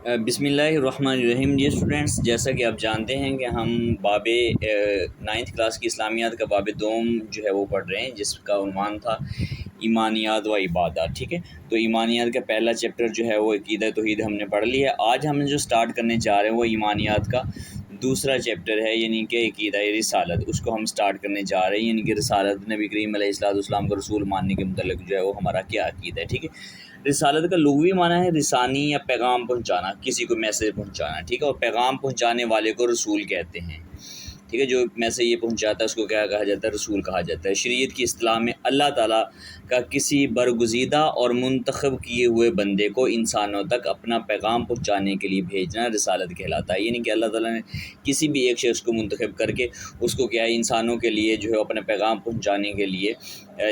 بسم اللہ الرحمن الرحیم۔ جی اسٹوڈنٹس، جیسا کہ آپ جانتے ہیں کہ ہم باب 9th کلاس کی اسلامیات کا باب دوم جو ہے وہ پڑھ رہے ہیں، جس کا عنوان تھا ایمانیات و عبادات۔ ٹھیک ہے، تو ایمانیات کا پہلا چیپٹر جو ہے وہ عقیدہ توحید ہم نے پڑھ لیا ہے۔ آج ہم جو سٹارٹ کرنے جا رہے ہیں وہ ایمانیات کا دوسرا چیپٹر ہے، یعنی کہ عقیدہ رسالت۔ اس کو ہم سٹارٹ کرنے جا رہے ہیں، یعنی کہ رسالت، نبی کریم علیہ السلام کو رسول ماننے کے متعلق جو ہے وہ ہمارا کیا عقیدہ ہے۔ ٹھیک ہے، رسالت کا لغوی معنی ہے رسانی یا پیغام پہنچانا، کسی کو میسج پہنچانا۔ ٹھیک ہے، اور پیغام پہنچانے والے کو رسول کہتے ہیں۔ ٹھیک ہے، جو میسج یہ پہنچاتا ہے اس کو کیا کہا جاتا ہے؟ رسول کہا جاتا ہے۔ شریعت کی اصطلاح میں اللہ تعالیٰ کا کسی برگزیدہ اور منتخب کیے ہوئے بندے کو انسانوں تک اپنا پیغام پہنچانے کے لیے بھیجنا رسالت کہلاتا ہے۔ یعنی کہ اللہ تعالیٰ نے کسی بھی ایک شخص کو منتخب کر کے اس کو کیا ہے، انسانوں کے لیے جو ہے اپنا پیغام پہنچانے کے لیے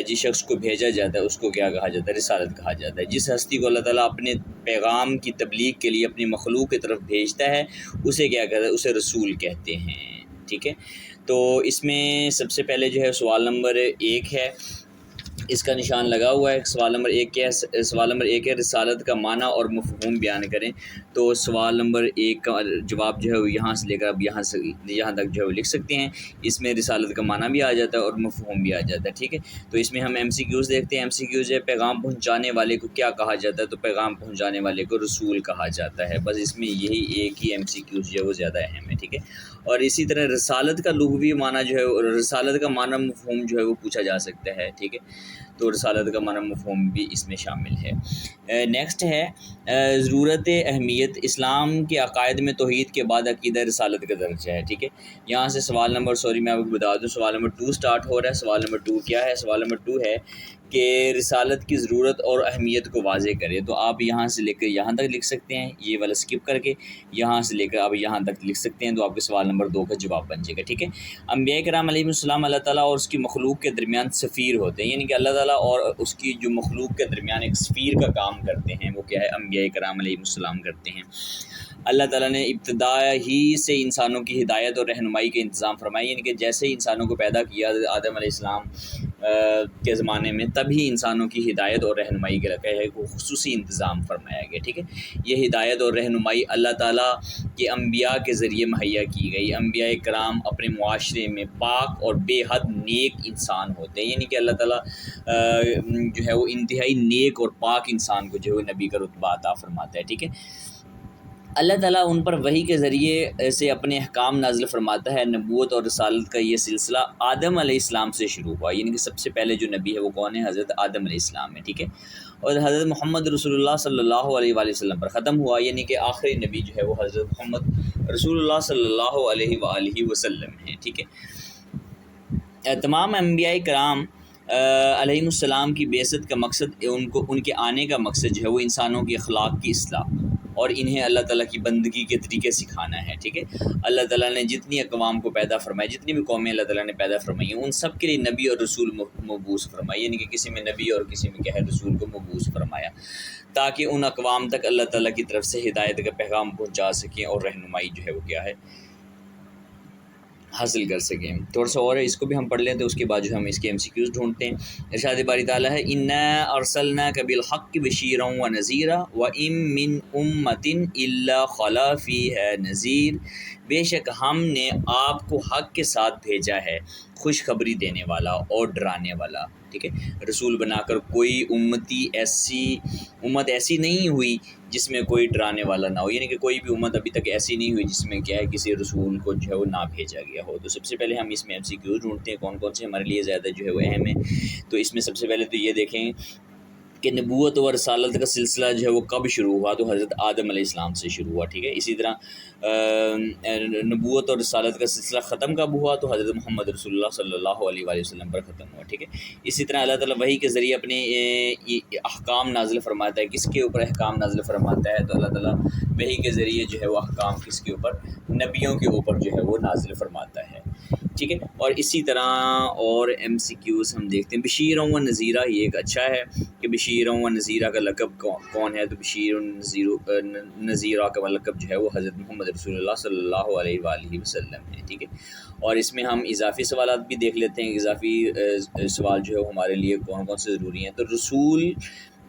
جس شخص کو بھیجا جاتا ہے اس کو کیا کہا جاتا ہے؟ رسالت کہا جاتا ہے۔ جس ہستی کو اللہ تعالیٰ اپنے پیغام کی تبلیغ کے لیے اپنی مخلوق کی طرف بھیجتا ہے اسے کیا کہتا ہے؟ اسے رسول کہتے ہیں۔ ٹھیک ہے، تو اس میں سب سے پہلے جو ہے سوال نمبر 1 ہے، اس کا نشان لگا ہوا ہے۔ سوال نمبر 1 کیا ہے؟ سوال نمبر 1 ہے رسالت کا معنی اور مفہوم بیان کریں۔ تو سوال نمبر 1 کا جواب جو ہے وہ یہاں سے لے کر اب یہاں تک جو ہے وہ لکھ سکتے ہیں۔ اس میں رسالت کا معنی بھی آ جاتا ہے اور مفہوم بھی آ جاتا ہے۔ ٹھیک ہے، تو اس میں ہم MCQs دیکھتے ہیں۔ MCQs ہے پیغام پہنچانے والے کو کیا کہا جاتا ہے؟ تو پیغام پہنچانے والے کو رسول کہا جاتا ہے۔ بس اس میں یہی ایک ہی MCQs جو ہے وہ زیادہ اہم ہے۔ ٹھیک ہے، اور اسی طرح رسالت کا لغوی معنی جو ہے، رسالت کا معنی مفہوم جو ہے وہ پوچھا جا سکتا ہے۔ ٹھیک ہے، تو رسالت کا معنی مفہوم بھی اس میں شامل ہے۔ نیکسٹ ہے ضرورت اہمیت اسلام کے عقائد میں توحید کے بعد عقیدہ رسالت کا درجہ ہے۔ ٹھیک ہے، یہاں سے سوال نمبر میں آپ کو بتا دوں، سوال نمبر 2 سٹارٹ ہو رہا ہے۔ سوال نمبر 2 کیا ہے؟ سوال نمبر 2 ہے کہ رسالت کی ضرورت اور اہمیت کو واضح کرے۔ تو آپ یہاں سے لے کر یہاں تک لکھ سکتے ہیں، یہ والا سکپ کر کے یہاں سے لے کر آپ یہاں تک لکھ سکتے ہیں، تو آپ کے سوال نمبر 2 کا جواب بن جائے گا۔ ٹھیک ہے، انبیاء کرام علیہ السلام اللہ تعالیٰ اور اس کی مخلوق کے درمیان سفیر ہوتے ہیں، یعنی کہ اللہ تعالیٰ اور اس کی جو مخلوق کے درمیان ایک سفیر کا کام کرتے ہیں، وہ کیا ہے؟ انبیاء کرام علیہ السلام کرتے ہیں۔ اللہ تعالیٰ نے ابتدا ہی سے انسانوں کی ہدایت اور رہنمائی کا انتظام فرمایا، یعنی کہ جیسے ہی انسانوں کو پیدا کیا آدم علیہ السلام کے زمانے میں، تبھی انسانوں کی ہدایت اور رہنمائی کے لیے کو خصوصی انتظام فرمایا گیا۔ ٹھیک ہے، یہ ہدایت اور رہنمائی اللہ تعالیٰ کے انبیاء کے ذریعے مہیا کی گئی۔ انبیاء کرام اپنے معاشرے میں پاک اور بے حد نیک انسان ہوتے ہیں، یعنی کہ اللہ تعالیٰ جو ہے وہ انتہائی نیک اور پاک انسان کو جو ہے وہ نبی کا رتبہ عطا فرماتا ہے۔ ٹھیک ہے، اللہ تعالیٰ ان پر وحی کے ذریعے سے اپنے احکام نازل فرماتا ہے۔ نبوت اور رسالت کا یہ سلسلہ آدم علیہ السلام سے شروع ہوا، یعنی کہ سب سے پہلے جو نبی ہے وہ کون ہے؟ حضرت آدم علیہ السلام ہے۔ ٹھیک ہے، اور حضرت محمد رسول اللہ صلی اللہ علیہ وآلہ وسلم پر ختم ہوا، یعنی کہ آخری نبی جو ہے وہ حضرت محمد رسول اللہ صلی اللہ علیہ وآلہ وسلم ہے۔ ٹھیک ہے، تمام انبیاء کرام علیہ السلام کی بعثت کا مقصد، ان کے آنے کا مقصد جو ہے وہ انسانوں کی اخلاق کی اصلاح اور انہیں اللہ تعالیٰ کی بندگی کے طریقے سکھانا ہے۔ ٹھیک ہے، اللہ تعالیٰ نے جتنی اقوام کو پیدا فرمایا، جتنی بھی قومیں اللہ تعالیٰ نے پیدا فرمائی ہیں، ان سب کے لیے نبی اور رسول مبعوث فرمائی، یعنی کہ کسی میں نبی اور کسی میں کیا ہے؟ رسول کو مبعوث فرمایا، تاکہ ان اقوام تک اللہ تعالیٰ کی طرف سے ہدایت کا پیغام پہنچا سکیں اور رہنمائی جو ہے وہ کیا ہے؟ حاصل کر سکیں۔ تھوڑا سا اور ہے، اس کو بھی ہم پڑھ لیں تو اس کے بعد جو ہم اس کے MCQs ڈھونڈتے ہیں۔ ارشاد باری تعالیٰ ہے، اِنَّا أَرْسَلْنَاكَ بِالْحَقِّ بَشِيرًا وَنَذِيرًا وَإِن مِّنْ أُمَّةٍ إِلَّا خَلَا فِيهَا نَذِيرٌ، بے شک ہم نے آپ کو حق کے ساتھ بھیجا ہے، خوشخبری دینے والا اور ڈرانے والا۔ ٹھیک ہے، رسول بنا کر کوئی امت ایسی نہیں ہوئی جس میں کوئی ڈرانے والا نہ ہو، یعنی کہ کوئی بھی امت ابھی تک ایسی نہیں ہوئی جس میں کیا ہے کسی رسول کو جو ہے وہ نہ بھیجا گیا ہو۔ تو سب سے پہلے ہم اس میں MCQs ڈھونڈتے ہیں، کون کون سے ہمارے لیے زیادہ جو ہے وہ اہم ہے۔ تو اس میں سب سے پہلے تو یہ دیکھیں کہ نبوت و رسالت کا سلسلہ جو ہے وہ کب شروع ہوا؟ تو حضرت آدم علیہ السلام سے شروع ہوا۔ ٹھیک ہے، اسی طرح نبوت اور رسالت کا سلسلہ ختم کب ہوا؟ تو حضرت محمد رسول اللہ صلی اللہ علیہ وآلہ وسلم پر ختم ہوا۔ ٹھیک ہے، اسی طرح اللہ تعالیٰ وحی کے ذریعے اپنے احکام نازل فرماتا ہے۔ کس کے اوپر احکام نازل فرماتا ہے؟ تو اللہ تعالیٰ وحی کے ذریعے جو ہے وہ احکام کس کے اوپر؟ نبیوں کے اوپر جو ہے وہ نازل فرماتا ہے۔ ٹھیک ہے، اور اسی طرح اور MCQs ہم دیکھتے ہیں۔ بشیر و نذیرہ، یہ ایک اچھا ہے کہ بشیر و نذیرہ کا لقب کون ہے؟ تو بشیر و نذیرہ کا لقب جو ہے وہ حضرت محمد رسول اللہ صلی اللہ علیہ وآلہ وسلم ہے۔ ٹھیک ہے، اور اس میں ہم اضافی سوالات بھی دیکھ لیتے ہیں، اضافی سوال جو ہے وہ ہمارے لیے کون کون سے ضروری ہیں۔ تو رسول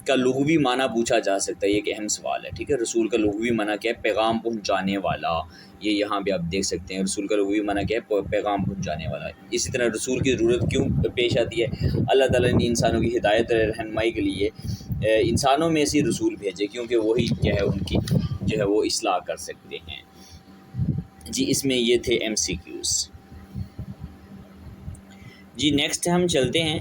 کا لغوی معنی پوچھا جا سکتا ہے، یہ ایک اہم سوال ہے، ٹھیک ہے۔ رسول کا لغوی معنی کیا ہے؟ پیغام پہنچانے والا، یہ یہاں پہ آپ دیکھ سکتے ہیں، رسول کا لغوی معنی کیا ہے؟ پیغام پہنچانے والا۔ اسی طرح رسول کی ضرورت کیوں پیش آتی ہے؟ اللہ تعالیٰ نے انسانوں کی ہدایت اور رہنمائی کے لیے انسانوں میں سے رسول بھیجے، کیونکہ وہی کیا ہے ان کی جو ہے وہ اصلاح کر سکتے ہیں۔ جی اس میں یہ تھے ایم سی کیوز۔ جی نیکسٹ ہم چلتے ہیں،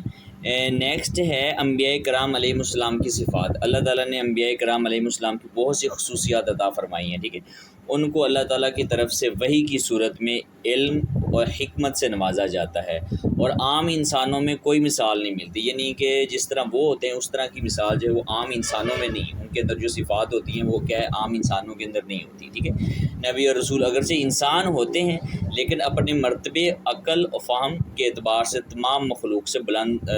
نیکسٹ ہے انبیاء کرام علیہ السلام کی صفات۔ اللہ تعالیٰ نے انبیاء کرام علیہ السلام کی بہت سی خصوصیات عطا فرمائی ہیں، ٹھیک ہے۔ ان کو اللہ تعالیٰ کی طرف سے وحی کی صورت میں علم اور حکمت سے نوازا جاتا ہے، اور عام انسانوں میں کوئی مثال نہیں ملتی، یعنی کہ جس طرح وہ ہوتے ہیں اس طرح کی مثال جو ہے وہ عام انسانوں میں نہیں، ان کے اندر جو صفات ہوتی ہیں وہ کیا ہے عام انسانوں کے اندر نہیں ہوتی، ٹھیک ہے۔ نبی اور رسول اگرچہ انسان ہوتے ہیں لیکن اپنے مرتبے، عقل و فہم کے اعتبار سے تمام مخلوق سے بلند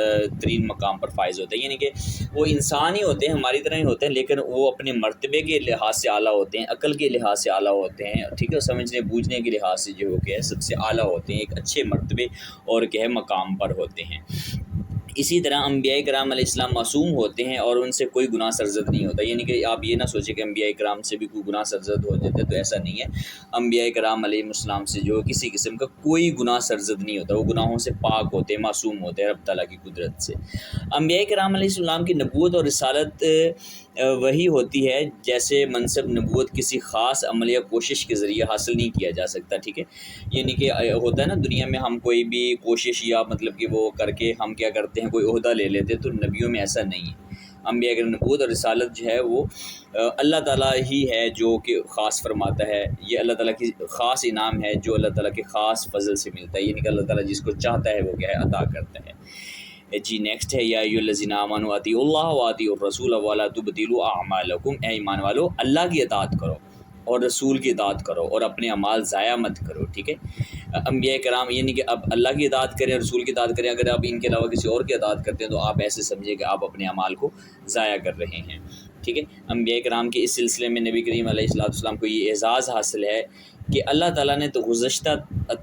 ترین مقام پر فائز ہوتے ہیں، یعنی کہ وہ انسان ہی ہوتے ہیں، ہماری طرح ہی ہوتے ہیں، لیکن وہ اپنے مرتبے کے لحاظ سے اعلیٰ ہوتے ہیں، عقل کے لحاظ سے اعلیٰ ہوتے ہیں، ٹھیک ہے، سمجھنے بوجھنے کے لحاظ سے جو کہ ہے سب سے اعلیٰ ہوتے ہیں، ایک اچھے مرتبے اور کہ ہے مقام پر ہوتے ہیں۔ اسی طرح انبیاء کرام علیہ السلام معصوم ہوتے ہیں اور ان سے کوئی گناہ سرزد نہیں ہوتا، یعنی کہ آپ یہ نہ سوچیں کہ انبیاء کرام سے بھی کوئی گناہ سرزد ہو جاتا ہے، تو ایسا نہیں ہے۔ انبیاء کرام علیہ السلام سے جو کسی قسم کا کوئی گناہ سرزد نہیں ہوتا، وہ گناہوں سے پاک ہوتے ہیں، معصوم ہوتے ہیں رب تعالیٰ کی قدرت سے۔ انبیاء کرام علیہ السلام کی نبوت اور رسالت وہی ہوتی ہے جیسے منصب نبوت کسی خاص عمل یا کوشش کے ذریعے حاصل نہیں کیا جا سکتا، ٹھیک ہے۔ یعنی کہ ہوتا ہے نا دنیا میں ہم کوئی بھی کوشش یا مطلب کہ وہ کر کے ہم کیا کرتے ہیں کوئی عہدہ لے لیتے، تو نبیوں میں ایسا نہیں ہے۔ انبیاء کی نبوت اور رسالت جو ہے وہ اللہ تعالیٰ ہی ہے جو کہ خاص فرماتا ہے، یہ اللہ تعالیٰ کی خاص انعام ہے جو اللہ تعالیٰ کے خاص فضل سے ملتا ہے، یعنی کہ اللہ تعالیٰ جس کو چاہتا ہے وہ کیا ہے عطا کرتا ہے۔ جی نیکسٹ ہے یا ایھا الذین آمنوا اطیعوا اللہ واطیعوا الرسول ولا تبطلوا اعمالکم، اے ایمان والو اللہ کی اطاعت کرو اور رسول کی اطاعت کرو اور اپنے اعمال ضائع مت کرو، ٹھیک ہے۔ انبیاء کرام یعنی کہ اب اللہ کی اطاعت کریں، رسول کی اطاعت کریں، اگر آپ ان کے علاوہ کسی اور کی اطاعت کرتے ہیں تو آپ ایسے سمجھیں کہ آپ اپنے اعمال کو ضائع کر رہے ہیں، ٹھیک ہے۔ انبیاء کرام کے اس سلسلے میں نبی کریم علیہ السلام کو یہ اعزاز حاصل ہے کہ اللہ تعالیٰ نے تو گزشتہ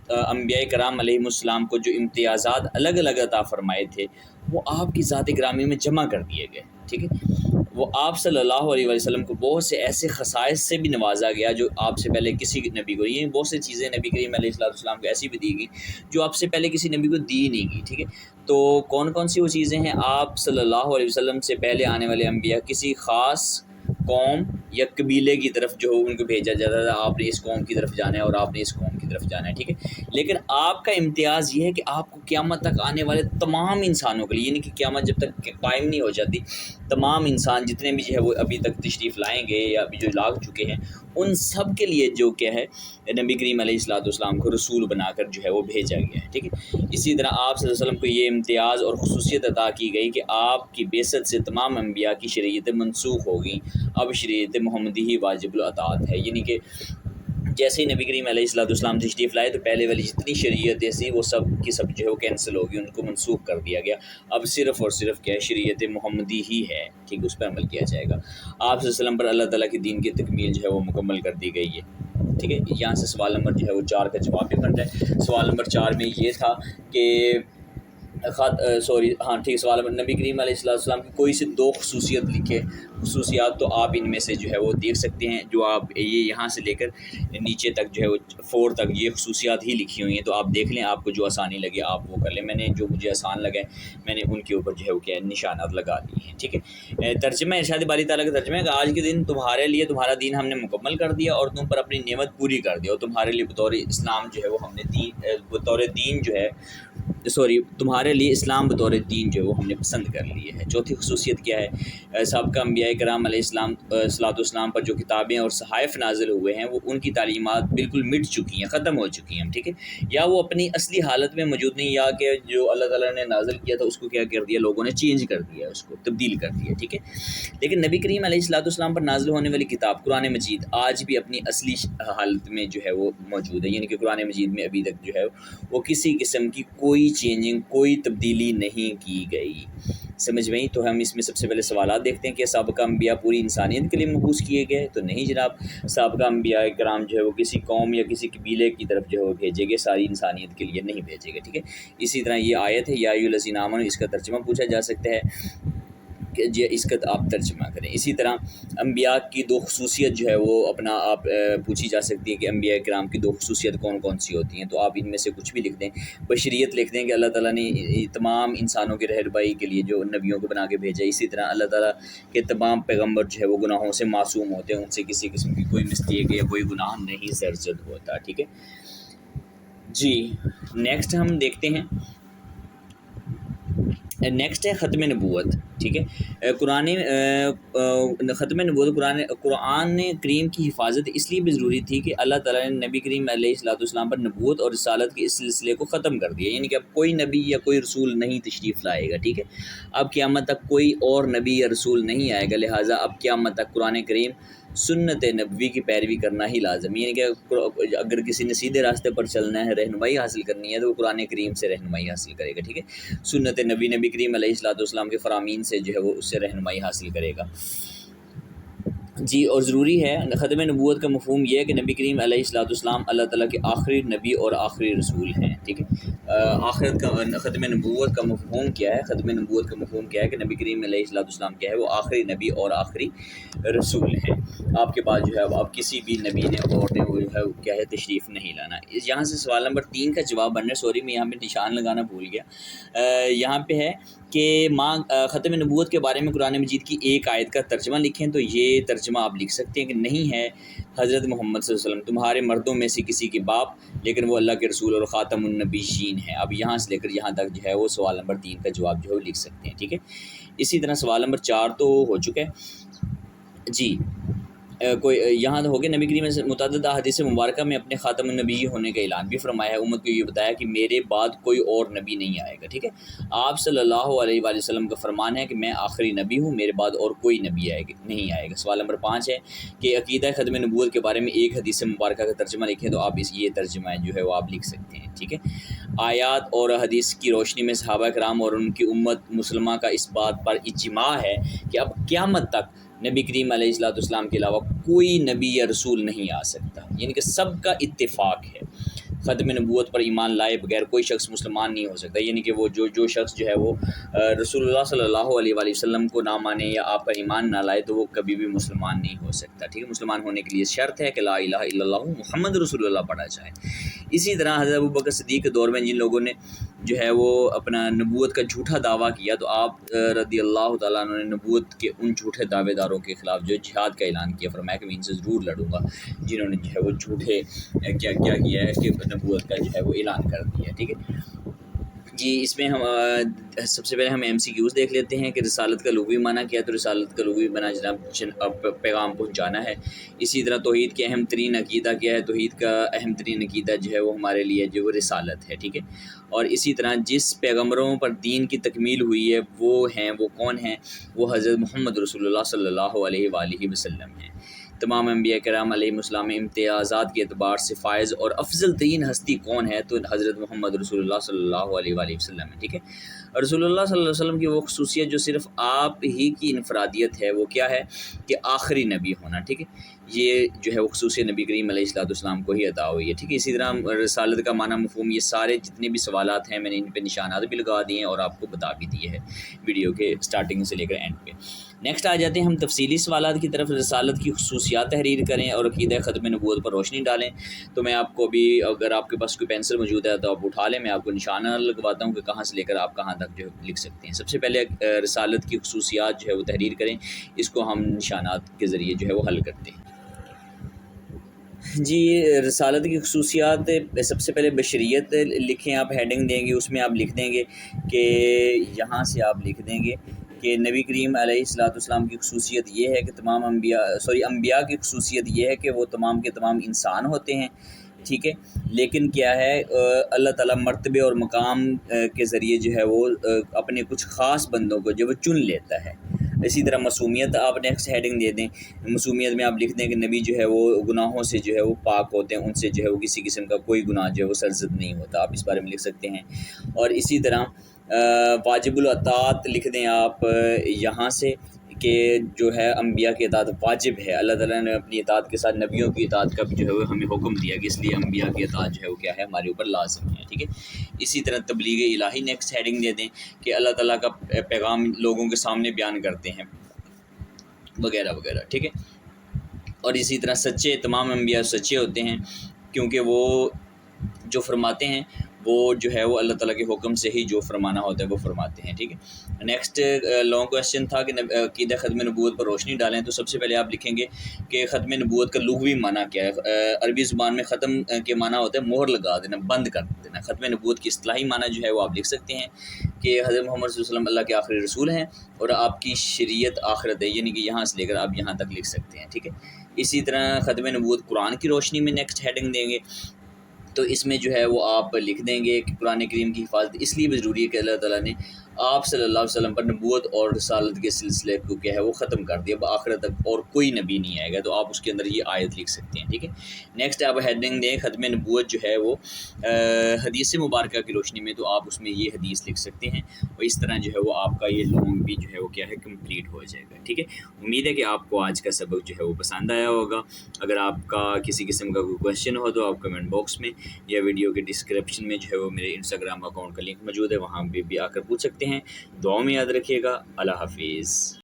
انبیاء کرام علیہ السلام کو جو امتیازات الگ الگ عطا فرمائے تھے وہ آپ کی ذات گرامی میں جمع کر دیے گئے، ٹھیک ہے۔ وہ آپ صلی اللہ علیہ وسلم کو بہت سے ایسے خصائص سے بھی نوازا گیا جو آپ سے پہلے کسی نبی کو، یہ بہت سی چیزیں نبی کریم علیہ السلام کو ایسی بھی دی گئی جو آپ سے پہلے کسی نبی کو دی نہیں گئی، ٹھیک ہے۔ تو کون کون سی وہ چیزیں ہیں؟ آپ صلی اللہ علیہ وسلم سے پہلے آنے والے انبیاء کسی خاص قوم یا قبیلے کی طرف جو ان کو بھیجا جاتا تھا، آپ نے اس قوم کی طرف جانا ہے اور آپ نے اس قوم کی طرف جانا ہے، ٹھیک ہے۔ لیکن آپ کا امتیاز یہ ہے کہ آپ کو قیامت تک آنے والے تمام انسانوں کے لیے، یعنی کہ قیامت جب تک قائم نہیں ہو جاتی، تمام انسان جتنے بھی جو ہے وہ ابھی تک تشریف لائیں گے یا ابھی جو لاگ چکے ہیں ان سب کے لیے جو کیا ہے نبی کریم علیہ السلام کو رسول بنا کر جو ہے وہ بھیجا گیا ہے، ٹھیک ہے۔ اسی طرح آپ صلی اللہ علیہ وسلم کو یہ امتیاز اور خصوصیت عطا کی گئی کہ آپ کی بعثت سے تمام انبیاء کی شریعتیں منسوخ ہو گئیں، اب شریعت محمدی ہی واجب الاطاعت ہے، یعنی کہ جیسے ہی نبی کریم علیہ السلام تشریف لائے تو پہلے والی جتنی شریعتیں تھیں وہ سب کی سب جو ہے وہ کینسل ہوگی، ان کو منسوخ کر دیا گیا، اب صرف اور صرف کیا ہے شریعت محمدی ہی ہے، ٹھیک ہے، اس پہ عمل کیا جائے گا۔ آپ صلی اللہ علیہ وسلم پر اللہ تعالیٰ کے دین کی تکمیل جو ہے وہ مکمل کر دی گئی ہے، ٹھیک ہے۔ یہاں سے سوال نمبر جو ہے وہ 4 کا جواب بھی بنتا ہے۔ سوال نمبر 4 میں یہ تھا کہ ٹھیک، سوال نمبر نبی کریم علیہ السلام کی کوئی سے 2 خصوصیت لکھے، خصوصیات تو آپ ان میں سے جو ہے وہ دیکھ سکتے ہیں، جو آپ یہ یہاں سے لے کر نیچے تک جو ہے وہ 4 تک یہ خصوصیات ہی لکھی ہوئی ہیں، تو آپ دیکھ لیں، آپ کو جو آسانی لگے آپ وہ کر لیں۔ میں نے جو مجھے آسان لگا ہے میں نے ان کے اوپر جو ہے وہ کیا نشانات لگا دیے ہیں، ٹھیک ہے۔ ترجمہ ارشاد باری تعالیٰ کا ترجمہ ہے کہ آج کے دن تمہارے لیے تمہارا دین ہم نے مکمل کر دیا اور تم پر اپنی نعمت پوری کر دی، اور تمہارے لیے بطور اسلام جو ہے وہ ہم نے تمہارے لیے اسلام بطور دین جو ہے وہ ہم نے پسند کر لیے ہے۔ چوتھی خصوصیت کیا ہے؟ سابقہ انبیاء کرام علیہ السلام پر جو کتابیں اور صحائف نازل ہوئے ہیں وہ ان کی تعلیمات بالکل مٹ چکی ہیں، ختم ہو چکی ہیں، ٹھیک ہے، یا وہ اپنی اصلی حالت میں موجود نہیں، یا کہ جو اللہ تعالیٰ نے نازل کیا تھا اس کو کیا کر دیا لوگوں نے چینج کر دیا، اس کو تبدیل کر دیا، ٹھیک ہے۔ لیکن نبی کریم علیہ السلام پر نازل ہونے والی کتاب قرآن مجید آج بھی اپنی اصلی حالت میں جو ہے وہ موجود ہے، یعنی کہ قرآن مجید میں ابھی تک جو ہے وہ کسی قسم کی کوئی چینجنگ، کوئی تبدیلی نہیں کی گئی، سمجھ میں؟ تو ہم اس میں سب سے پہلے سوالات دیکھتے ہیں کہ سابقہ انبیاء پوری انسانیت کے لیے مبعوث کیے گئے، تو نہیں جناب، سابقہ انبیاء کرام جو ہے وہ کسی قوم یا کسی قبیلے کی طرف جو ہے وہ بھیجے گئے، ساری انسانیت کے لیے نہیں بھیجے گئے، ٹھیک ہے۔ اسی طرح یہ آیت ہے یا ایھا الذین آمنوا، اس کا ترجمہ پوچھا جا سکتا ہے کہ جی اس کا آپ ترجمہ کریں۔ اسی طرح انبیاء کی دو خصوصیت جو ہے وہ اپنا آپ پوچھی جا سکتی ہے کہ انبیاء کرام کی دو خصوصیت کون کون سی ہوتی ہیں، تو آپ ان میں سے کچھ بھی لکھ دیں۔ بشریت لکھ دیں کہ اللہ تعالیٰ نے تمام انسانوں کی رہنمائی کے لیے جو نبیوں کو بنا کے بھیجا۔ اسی طرح اللہ تعالیٰ کے تمام پیغمبر جو ہے وہ گناہوں سے معصوم ہوتے ہیں، ان سے کسی قسم کی کوئی مسٹیک یا کوئی گناہ نہیں سرزد ہوتا، ٹھیک ہے جی۔ نیکسٹ ہم دیکھتے ہیں، نیکسٹ ہے ختم نبوت، ٹھیک ہے۔ ختم نبوت قرآن کریم کی حفاظت اس لیے بھی ضروری تھی کہ اللہ تعالیٰ نے نبی کریم علیہ الصلوۃ والسلام پر نبوت اور رسالت کے اس سلسلے کو ختم کر دیا، یعنی کہ اب کوئی نبی یا کوئی رسول نہیں تشریف لائے گا، ٹھیک ہے۔ اب قیامت تک کوئی اور نبی یا رسول نہیں آئے گا، لہٰذا اب قیامت تک قرآن کریم سنت نبوی کی پیروی کرنا ہی لازم ہے، یعنی کہ اگر کسی نے سیدھے راستے پر چلنا ہے، رہنمائی حاصل کرنی ہے، تو وہ قرآن کریم سے رہنمائی حاصل کرے گا، ٹھیک ہے۔ سنت نبی کریم علیہ الصلوۃ والسلام کے فرامین سے جو ہے وہ اس سے رہنمائی حاصل کرے گا جی۔ اور ضروری ہے، ختم نبوت کا مفہوم یہ ہے کہ نبی کریم علیہ الصلوۃ والسلام اللہ تعالیٰ کے آخری نبی اور آخری رسول ہیں، ٹھیک ہے۔ آخرت کا ختم نبوت کا مفہوم کیا ہے؟ ختم نبوت کا مفہوم کیا ہے کہ نبی کریم علیہ الصلوۃ والسلام کیا ہے، وہ آخری نبی اور آخری رسول ہیں۔ آپ کے پاس جو ہے اب کسی بھی نبی نے اور نے وہ جو ہے کیا ہے تشریف نہیں لانا۔ یہاں سے سوال نمبر 3 کا جواب بننا ہے، سوری میں یہاں پہ نشان لگانا بھول گیا۔ یہاں پہ ہے کہ ختم نبوت کے بارے میں قرآن مجید کی ایک آیت کا ترجمہ لکھیں، تو یہ ترجمہ آپ لکھ سکتے ہیں کہ نہیں ہے حضرت محمد صلی اللہ علیہ وسلم تمہارے مردوں میں سے کسی کے باپ، لیکن وہ اللہ کے رسول اور خاتم النبیین ہیں۔ اب یہاں سے لے کر یہاں تک جو ہے وہ سوال نمبر 3 کا جواب جو ہے وہ لکھ سکتے ہیں، ٹھیک ہے۔ اسی طرح سوال نمبر 4 تو ہو چکا ہے جی۔ کوئی یہاں ہو گیا، نبی کریم نے متعدد احادیث مبارکہ میں اپنے خاتم النبی ہونے کا اعلان بھی فرمایا ہے، امت کو یہ بتایا کہ میرے بعد کوئی اور نبی نہیں آئے گا، ٹھیک ہے۔ آپ صلی اللہ علیہ وآلہ وسلم کا فرمان ہے کہ میں آخری نبی ہوں، میرے بعد اور کوئی نبی نہیں آئے گا۔ سوال نمبر 5 ہے کہ عقیدہ ختم نبوت کے بارے میں ایک حدیث مبارکہ کا ترجمہ لکھیں، تو آپ یہ ترجمہ جو ہے وہ آپ لکھ سکتے ہیں، ٹھیک ہے۔ آیات اور حدیث کی روشنی میں صحابہ کرام اور ان کی امت مسلمہ کا اس بات پر اجماع ہے کہ اب قیامت تک نبی کریم علیہ الصلوۃ والسلام کے علاوہ کوئی نبی یا رسول نہیں آ سکتا، یعنی کہ سب کا اتفاق ہے۔ ختم نبوت پر ایمان لائے بغیر کوئی شخص مسلمان نہیں ہو سکتا، یعنی کہ وہ جو شخص جو ہے وہ رسول اللہ صلی اللہ علیہ وآلہ وسلم کو نہ مانے یا آپ پر ایمان نہ لائے، تو وہ کبھی بھی مسلمان نہیں ہو سکتا، ٹھیک ہے۔ مسلمان ہونے کے لیے شرط ہے کہ لا الہ الا اللہ محمد رسول اللہ پڑھا جائے۔ اسی طرح حضرت ابوبکر صدیق کے دور میں جن لوگوں نے جو ہے وہ اپنا نبوت کا جھوٹا دعویٰ کیا، تو آپ رضی اللہ تعالیٰ عنہ نے نبوت کے ان جھوٹے دعوے داروں کے خلاف جو جہاد کا اعلان کیا، فرمایا کہ میں ان سے ضرور لڑوں گا جنہوں نے جو ہے وہ جھوٹے کیا کیا ہے کہ نبوت کا جو ہے وہ اعلان کر دیا، ٹھیک ہے جی۔ اس میں ہم سب سے پہلے ہم MCQs دیکھ لیتے ہیں کہ رسالت کا لغوی معنی کیا ہے، تو رسالت کا لغوی معنی جناب پیغام پہنچانا ہے۔ اسی طرح توحید کے اہم ترین عقیدہ کیا ہے، توحید کا اہم ترین عقیدہ جو ہے وہ ہمارے لیے جو وہ رسالت ہے، ٹھیک ہے۔ اور اسی طرح جس پیغمبروں پر دین کی تکمیل ہوئی ہے وہ کون ہیں؟ وہ حضرت محمد رسول اللہ صلی اللہ علیہ وآلہ وسلم ہیں۔ تمام انبیاء کرام علیہ السلام امتیازات کے اعتبار سے فائز اور افضل ترین ہستی کون ہے؟ تو حضرت محمد رسول اللہ صلی اللہ علیہ وآلہ وسلم ہے، ٹھیک ہے۔ رسول اللہ صلی اللہ علیہ وسلم کی وہ خصوصیت جو صرف آپ ہی کی انفرادیت ہے، وہ کیا ہے کہ آخری نبی ہونا، ٹھیک ہے۔ یہ جو ہے وہ خصوصیت نبی کریم علیہ الصلوۃ والسلام کو ہی عطا ہوئی ہے، ٹھیک ہے۔ اسی طرح رسالت کا معنی مفہوم، یہ سارے جتنے بھی سوالات ہیں میں نے ان پہ نشانات بھی لگا دیے ہیں اور آپ کو بتا بھی دیے ہیں ویڈیو کے اسٹارٹنگ سے لے کر اینڈ پہ۔ نیکسٹ آ جاتے ہیں ہم تفصیلی سوالات کی طرف۔ رسالت کی خصوصیات تحریر کریں اور عقیدہ ختم نبوت پر روشنی ڈالیں۔ تو میں آپ کو بھی، اگر آپ کے پاس کوئی پینسل موجود ہے تو آپ اٹھا لیں، میں آپ کو نشانہ لگواتا ہوں کہ کہاں سے لے کر آپ کہاں تک جو لکھ سکتے ہیں۔ سب سے پہلے رسالت کی خصوصیات جو ہے وہ تحریر کریں، اس کو ہم نشانات کے ذریعے جو ہے وہ حل کرتے ہیں جی۔ رسالت کی خصوصیات، سب سے پہلے بشریت لکھیں، آپ ہیڈنگ دیں گے، اس میں آپ لکھ دیں گے کہ یہاں سے آپ لکھ دیں گے کہ نبی کریم علیہ الصلوۃ والسلام کی خصوصیت یہ ہے کہ تمام انبیاء کی خصوصیت یہ ہے کہ وہ تمام کے تمام انسان ہوتے ہیں، ٹھیک ہے۔ لیکن کیا ہے، اللہ تعالیٰ مرتبے اور مقام کے ذریعے جو ہے وہ اپنے کچھ خاص بندوں کو جو وہ چن لیتا ہے۔ اسی طرح معصومیت آپ نیکسٹ ہیڈنگ دے دیں، معصومیت میں آپ لکھ دیں کہ نبی جو ہے وہ گناہوں سے جو ہے وہ پاک ہوتے ہیں، ان سے جو ہے وہ کسی قسم کا کوئی گناہ جو ہے وہ سرزد نہیں ہوتا، آپ اس بارے میں لکھ سکتے ہیں۔ اور اسی طرح واجب الاطاعت لکھ دیں آپ یہاں سے کہ جو ہے انبیاء کی اطاعت واجب ہے، اللہ تعالیٰ نے اپنی اطاعت کے ساتھ نبیوں کی اطاعت کا بھی جو ہے وہ ہمیں حکم دیا کہ اس لیے انبیاء کی اطاعت جو ہے وہ کیا ہے ہمارے اوپر لازم ہے، ٹھیک ہے۔ اسی طرح تبلیغ الہی نیکسٹ ہیڈنگ دے دیں کہ اللہ تعالیٰ کا پیغام لوگوں کے سامنے بیان کرتے ہیں وغیرہ وغیرہ، ٹھیک ہے۔ اور اسی طرح سچے، تمام انبیاء سچے ہوتے ہیں کیونکہ وہ جو فرماتے ہیں وہ جو ہے وہ اللہ تعالیٰ کے حکم سے ہی جو فرمانا ہوتا ہے وہ فرماتے ہیں، ٹھیک ہے۔ نیکسٹ لانگ کویشچن تھا کہ عقیدہ ختم نبوت پر روشنی ڈالیں، تو سب سے پہلے آپ لکھیں گے کہ ختم نبوت کا لغوی معنی کیا ہے۔ عربی زبان میں ختم کے معنی ہوتا ہے مہر لگا دینا، بند کر دینا۔ ختم نبوت کی اصطلاحی معنی جو ہے وہ آپ لکھ سکتے ہیں کہ حضرت محمد صلی اللہ علیہ وسلم اللہ کے آخری رسول ہیں اور آپ کی شریعت آخرت ہے، یعنی کہ یہاں سے لے کر آپ یہاں تک لکھ سکتے ہیں، ٹھیک ہے۔ اسی طرح ختم نبوت قرآن کی روشنی میں نیکسٹ ہیڈنگ دیں گے، تو اس میں جو ہے وہ آپ لکھ دیں گے کہ قرآن کریم کی حفاظت اس لیے بھی ضروری ہے کہ اللہ تعالیٰ نے آپ صلی اللہ علیہ وسلم پر نبوت اور رسالت کے سلسلے کو کیا ہے وہ ختم کر دیا، آخرت تک اور کوئی نبی نہیں آئے گا، تو آپ اس کے اندر یہ آیت لکھ سکتے ہیں، ٹھیک ہے۔ نیکسٹ آپ ہیڈنگ دیں ختم نبوت جو ہے وہ حدیث مبارکہ کی روشنی میں، تو آپ اس میں یہ حدیث لکھ سکتے ہیں، اور اس طرح جو ہے وہ آپ کا یہ لانگ بھی جو ہے وہ کیا ہے کمپلیٹ ہو جائے گا، ٹھیک ہے۔ امید ہے کہ آپ کو آج کا سبق جو ہے وہ پسند آیا ہوگا۔ اگر آپ کا کسی قسم کا کوئی کویشچن ہو تو آپ کمنٹ باکس میں یا ویڈیو کے ڈسکرپشن میں جو ہے وہ میرے انسٹاگرام اکاؤنٹ کا لنک موجود ہے، وہاں بھی آ کر پوچھ سکتے ہیں۔ دعاؤں میں یاد رکھیے گا۔ اللہ حافظ۔